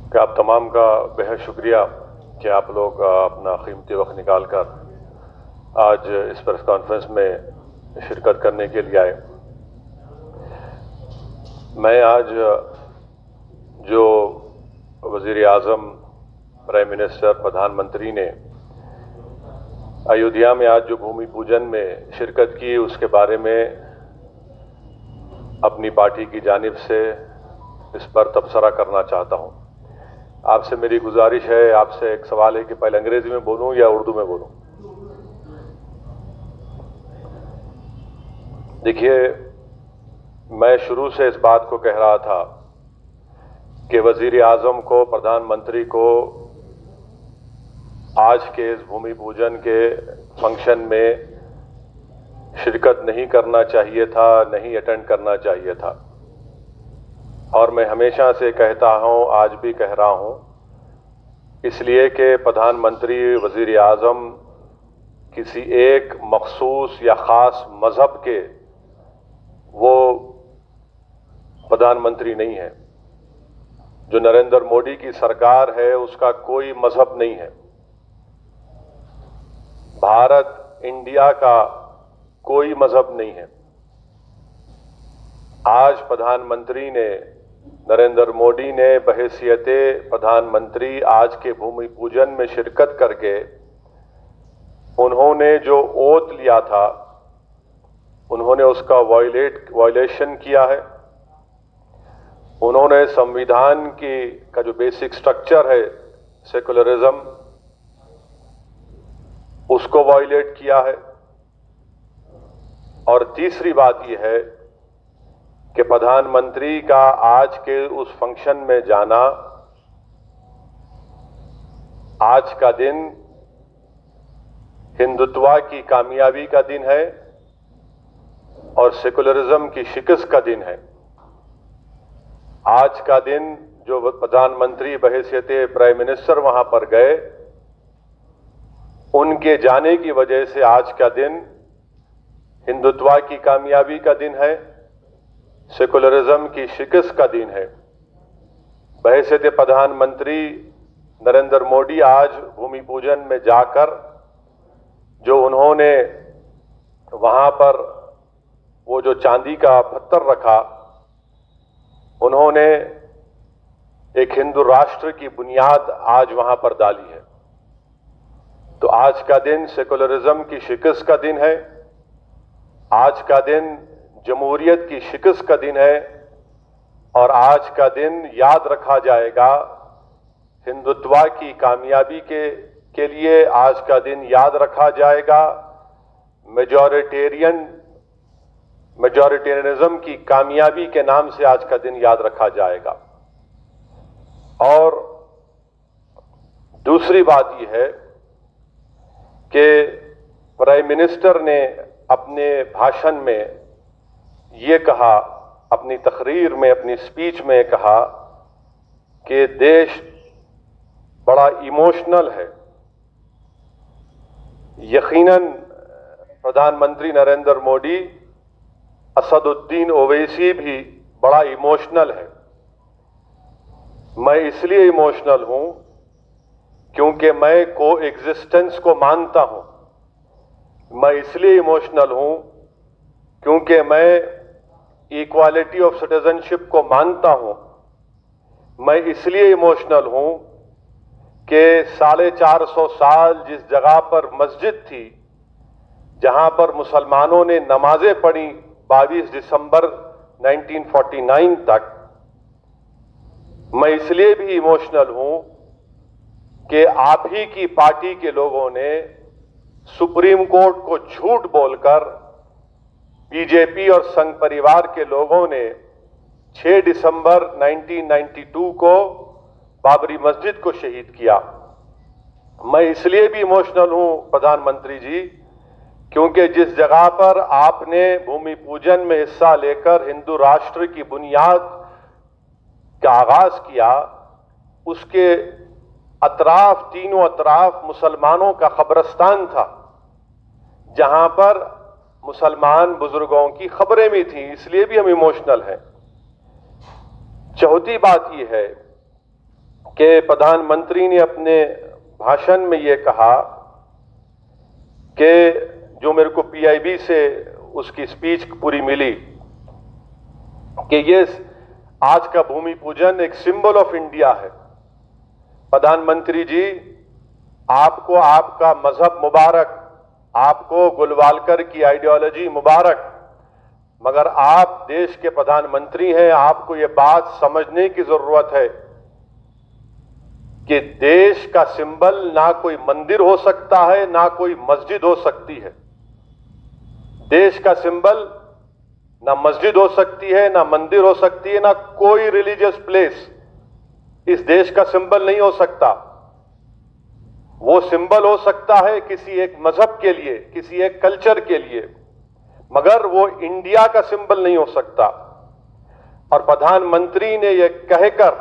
कि आप तमाम का बेहद शुक्रिया कि आप लोग अपना कीमती वक्त निकाल कर आज इस प्रेस कॉन्फ्रेंस में शिरकत करने के लिए आए। मैं आज जो वज़ीर आज़म, प्राइम मिनिस्टर, प्रधानमंत्री ने अयोध्या में आज जो भूमि पूजन में शिरकत की, उसके बारे में अपनी पार्टी की जानिब से इस पर तबसरा करना चाहता हूं। आपसे मेरी गुजारिश है, आपसे एक सवाल है कि पहले अंग्रेजी में बोलूं या उर्दू में बोलूं। देखिए, मैं शुरू से इस बात को कह रहा था कि वज़ीर आज़म को, प्रधानमंत्री को आज के इस भूमि पूजन के फंक्शन में शिरकत नहीं करना चाहिए था, नहीं अटेंड करना चाहिए था। और मैं हमेशा से कहता हूं, आज भी कह रहा हूं, इसलिए कि प्रधानमंत्री, वज़ीर आज़म किसी एक मखसूस या ख़ास मज़हब के वो प्रधानमंत्री नहीं है। जो नरेंद्र मोदी की सरकार है उसका कोई मज़हब नहीं है। भारत, इंडिया का कोई मज़हब नहीं है। आज प्रधानमंत्री ने, नरेंद्र मोदी ने बहैसियते प्रधानमंत्री आज के भूमि पूजन में शिरकत करके उन्होंने जो ओथ लिया था, उन्होंने उसका वायलेशन किया है। उन्होंने संविधान का जो बेसिक स्ट्रक्चर है, सेकुलरिज्म, उसको वायलेट किया है। और तीसरी बात यह है कि प्रधानमंत्री का आज के उस फंक्शन में जाना, आज का दिन हिंदुत्व की कामयाबी का दिन है और सेकुलरिज्म की शिकस्त का दिन है। आज का दिन जो प्रधानमंत्री बहैसियते प्राइम मिनिस्टर वहां पर गए, उनके जाने की वजह से आज का दिन हिंदुत्व की कामयाबी का दिन है, सेकुलरिज्म की शिकस्त का दिन है। बहैसियते प्रधानमंत्री नरेंद्र मोदी आज भूमि पूजन में जाकर जो उन्होंने वहां पर वो जो चांदी का पत्थर रखा, उन्होंने एक हिंदू राष्ट्र की बुनियाद आज वहां पर डाली है। तो आज का दिन सेकुलरिज्म की शिकस्त का दिन है। आज का दिन जमहूरियत की शिकस्त का दिन है। और आज का दिन याद रखा जाएगा हिंदुत्व की कामयाबी के लिए। आज का दिन याद रखा जाएगा मेजॉरिटेरियनिज्म की कामयाबी के नाम से आज का दिन याद रखा जाएगा। और दूसरी बात यह है कि प्राइम मिनिस्टर ने अपने भाषण में ये कहा, अपनी तकरीर में, अपनी स्पीच में कहा कि देश बड़ा इमोशनल है। यकीनन प्रधानमंत्री नरेंद्र मोदी, असदुद्दीन ओवैसी भी बड़ा इमोशनल है। मैं इसलिए इमोशनल हूं क्योंकि मैं को एग्जिस्टेंस को मानता हूं। मैं इसलिए इमोशनल हूं क्योंकि मैं इक्वालिटी ऑफ सिटीजनशिप को मानता हूं। मैं इसलिए इमोशनल हूं कि 450 साल जिस जगह पर मस्जिद थी, जहां पर मुसलमानों ने नमाजें पढ़ी 22 दिसंबर 1949 तक, मैं इसलिए भी इमोशनल हूं कि आप ही की पार्टी के लोगों ने सुप्रीम कोर्ट को झूठ बोलकर, बीजेपी और संघ परिवार के लोगों ने 6 दिसंबर 1992 को बाबरी मस्जिद को शहीद किया। मैं इसलिए भी इमोशनल हूं प्रधानमंत्री जी क्योंकि जिस जगह पर आपने भूमि पूजन में हिस्सा लेकर हिंदू राष्ट्र की बुनियाद का आगाज किया, उसके अतराफ, तीनों अतराफ मुसलमानों का कब्रिस्तान था, जहां पर मुसलमान बुजुर्गों की खबरें भी थी। इसलिए भी हम इमोशनल हैं। चौथी बात यह है कि प्रधानमंत्री ने अपने भाषण में ये कहा कि जो मेरे को पीआईबी से उसकी स्पीच पूरी मिली कि ये आज का भूमि पूजन एक सिंबल ऑफ इंडिया है। प्रधानमंत्री जी, आपको आपका मजहब मुबारक, आपको गुलवालकर की आइडियोलॉजी मुबारक, मगर आप देश के प्रधानमंत्री हैं। आपको ये बात समझने की जरूरत है कि देश का सिंबल ना कोई मंदिर हो सकता है, ना कोई मस्जिद हो सकती है। देश का सिंबल ना मस्जिद हो सकती है, ना मंदिर हो सकती है, ना कोई रिलीजियस प्लेस इस देश का सिंबल नहीं हो सकता। वो सिंबल हो सकता है किसी एक मजहब के लिए, किसी एक कल्चर के लिए, मगर वो इंडिया का सिंबल नहीं हो सकता। और प्रधानमंत्री ने यह कहकर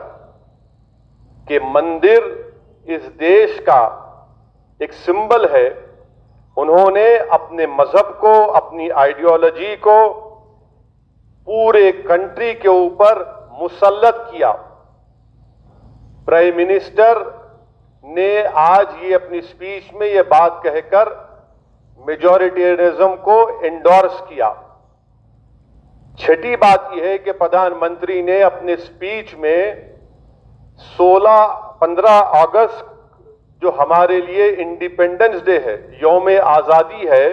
कि मंदिर इस देश का एक सिंबल है, उन्होंने अपने मजहब को, अपनी आइडियोलॉजी को पूरे कंट्री के ऊपर मुसल्लत किया। प्राइम मिनिस्टर ने आज ये अपनी स्पीच में ये बात कहकर मेजॉरिटेरियनिज्म को एंडोर्स किया। छठी बात यह है कि प्रधानमंत्री ने अपने स्पीच में 15 अगस्त जो हमारे लिए इंडिपेंडेंस डे है, यौम आजादी है,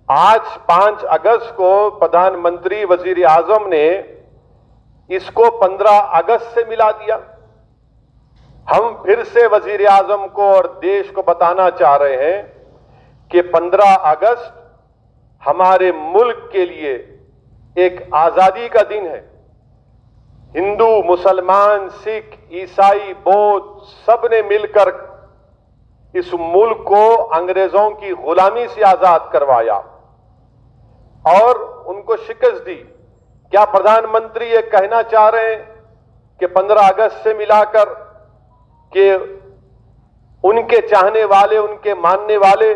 आज 5 अगस्त को प्रधानमंत्री वजीर आजम ने इसको 15 अगस्त से मिला दिया। हम फिर से वजीर आजम को और देश को बताना चाह रहे हैं कि 15 अगस्त हमारे मुल्क के लिए एक आजादी का दिन है। हिंदू, मुसलमान, सिख, ईसाई, बौद्ध सब ने मिलकर इस मुल्क को अंग्रेजों की गुलामी से आजाद करवाया और उनको शिकस्त दी। क्या प्रधानमंत्री ये कहना चाह रहे हैं कि 15 अगस्त से मिलाकर कि उनके चाहने वाले, उनके मानने वाले,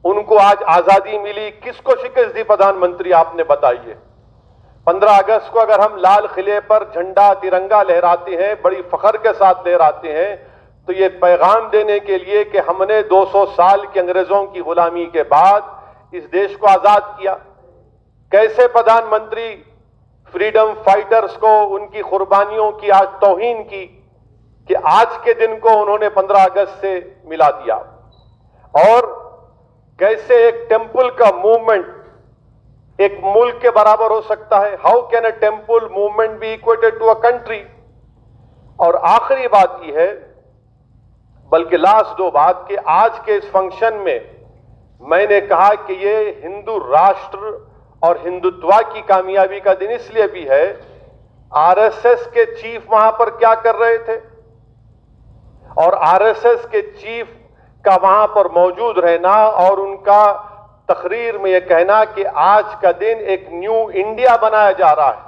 उनको आज आजादी मिली? किसको शिकस्त दी प्रधानमंत्री, आपने बताइए। 15 अगस्त को अगर हम लाल किले पर झंडा तिरंगा लहराते हैं, बड़ी फख्र के साथ लहराते हैं, तो ये पैगाम देने के लिए कि हमने 200 साल की अंग्रेजों की गुलामी के बाद इस देश को आजाद किया। कैसे प्रधानमंत्री फ्रीडम फाइटर्स को, उनकी कुर्बानियों की आज तौहीन की कि आज के दिन को उन्होंने 15 अगस्त से मिला दिया। और कैसे एक टेंपल का मूवमेंट एक मुल्क के बराबर हो सकता है? How can a temple movement be equated to a country? और आखिरी बात यह है, बल्कि लास्ट 2 बात, कि आज के इस फंक्शन में मैंने कहा कि ये हिंदू राष्ट्र और हिंदुत्व की कामयाबी का दिन इसलिए भी है, आरएसएस के चीफ वहां पर क्या कर रहे थे और आरएसएस के चीफ का वहां पर मौजूद रहना और उनका तकरीर में यह कहना कि आज का दिन एक न्यू इंडिया बनाया जा रहा है।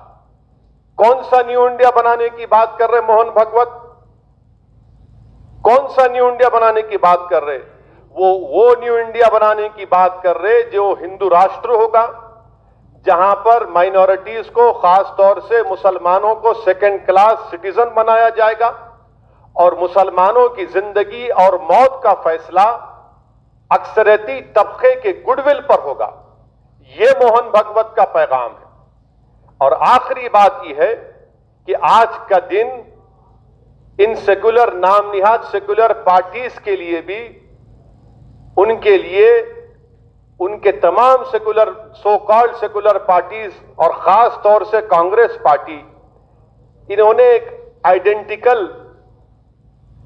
कौन सा न्यू इंडिया बनाने की बात कर रहे मोहन भगवत? कौन सा न्यू इंडिया बनाने की बात कर रहे? वो न्यू इंडिया बनाने की बात कर रहे जो हिंदू राष्ट्र होगा, जहां पर माइनॉरिटीज को, खास तौर से मुसलमानों को सेकंड क्लास सिटीजन बनाया जाएगा और मुसलमानों की जिंदगी और मौत का फैसला अक्सरती तबके के गुडविल पर होगा। यह मोहन भगवत का पैगाम है। और आखिरी बात यह है कि आज का दिन इन सेकुलर, नाम निहाद सेकुलर पार्टीज के लिए भी, उनके लिए, उनके तमाम secular, so called secular parties और खास तौर से कांग्रेस पार्टी, इन्होंने एक आइडेंटिकल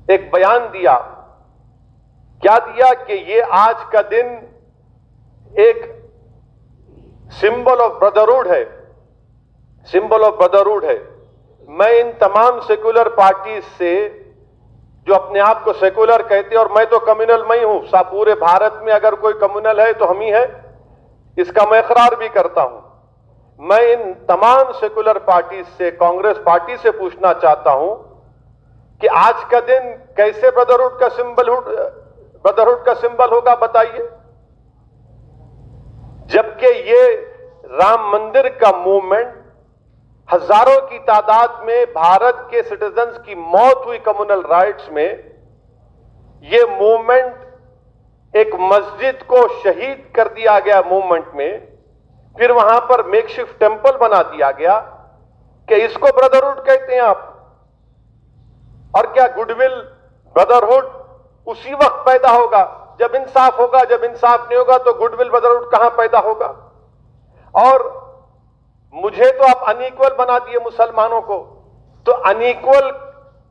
एक बयान दिया। क्या दिया? कि ये आज का दिन एक सिंबल ऑफ ब्रदरहुड है, सिंबल ऑफ ब्रदरहुड है। मैं इन तमाम सेकुलर पार्टीज से, जो अपने आप को सेकुलर कहते हैं, और मैं तो कम्युनल में ही हूं, पूरे भारत में अगर कोई कम्युनल है तो हम ही है, इसका मैं इकरार भी करता हूं। मैं इन तमाम सेकुलर पार्टीज से, कांग्रेस पार्टी से पूछना चाहता हूं कि आज का दिन कैसे ब्रदरहुड का सिंबल होगा, बताइए। जबकि ये राम मंदिर का मूवमेंट हजारों की तादाद में भारत के सिटीजन्स की मौत हुई कम्युनल राइट्स में, ये मूवमेंट एक मस्जिद को शहीद कर दिया गया मूवमेंट में, फिर वहां पर मेकशिफ्ट टेंपल बना दिया गया कि इसको ब्रदरहुड कहते हैं आप। और क्या गुडविल ब्रदरहुड उसी वक्त पैदा होगा जब इंसाफ होगा? जब इंसाफ नहीं होगा तो गुडविल ब्रदरहुड कहां पैदा होगा? और मुझे तो आप अनइक्वल बना दिए मुसलमानों को, तो अनइक्वल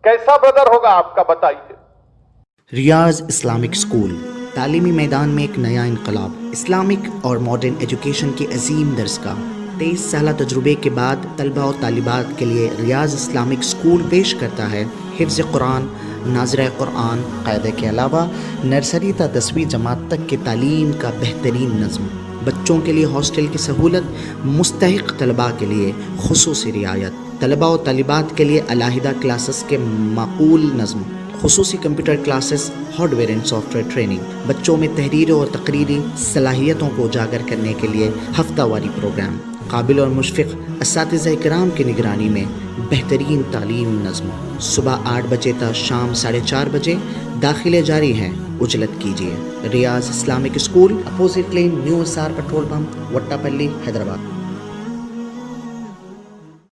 कैसा ब्रदर होगा आपका, बताइए। रियाज इस्लामिक स्कूल, तालीमी मैदान में एक नया इनकलाब। इस्लामिक और मॉडर्न एजुकेशन की अजीम दरसगाह। 23 साल तजुर्बे के बाद तलबा और तालिबात के लिए रियाज इस्लामिक स्कूल पेश करता है हिफ्ज़ कुरान, नाज़िरा कुरान क़ायदे के अलावा नर्सरी ता 10वीं जमात तक की तालीम का बेहतरीन नज़्म। बच्चों के लिए हॉस्टल की सहूलत, मुस्तहिक़ तलबा के लिए खुसूसी रियायत, तलबा और तालिबात के लिए अलहदा क्लासेस के माकूल नज़्म, खुसूसी computer classes, hardware and software training, बच्चों में तहरीर और तकरीरी सलाहियतों को उजागर करने के लिए हफ्तावारी प्रोग्राम, काबिल और मुशफ़िक़ असातिज़ा इकराम की निगरानी में बेहतरीन तालीम नज़्म। सुबह 8 बजे तक शाम 4:30 बजे दाखिले जारी हैं, उजलत कीजिए। Riyaz Islamic school, opposite lane, new SR petrol pump, Vattapalli, Hyderabad.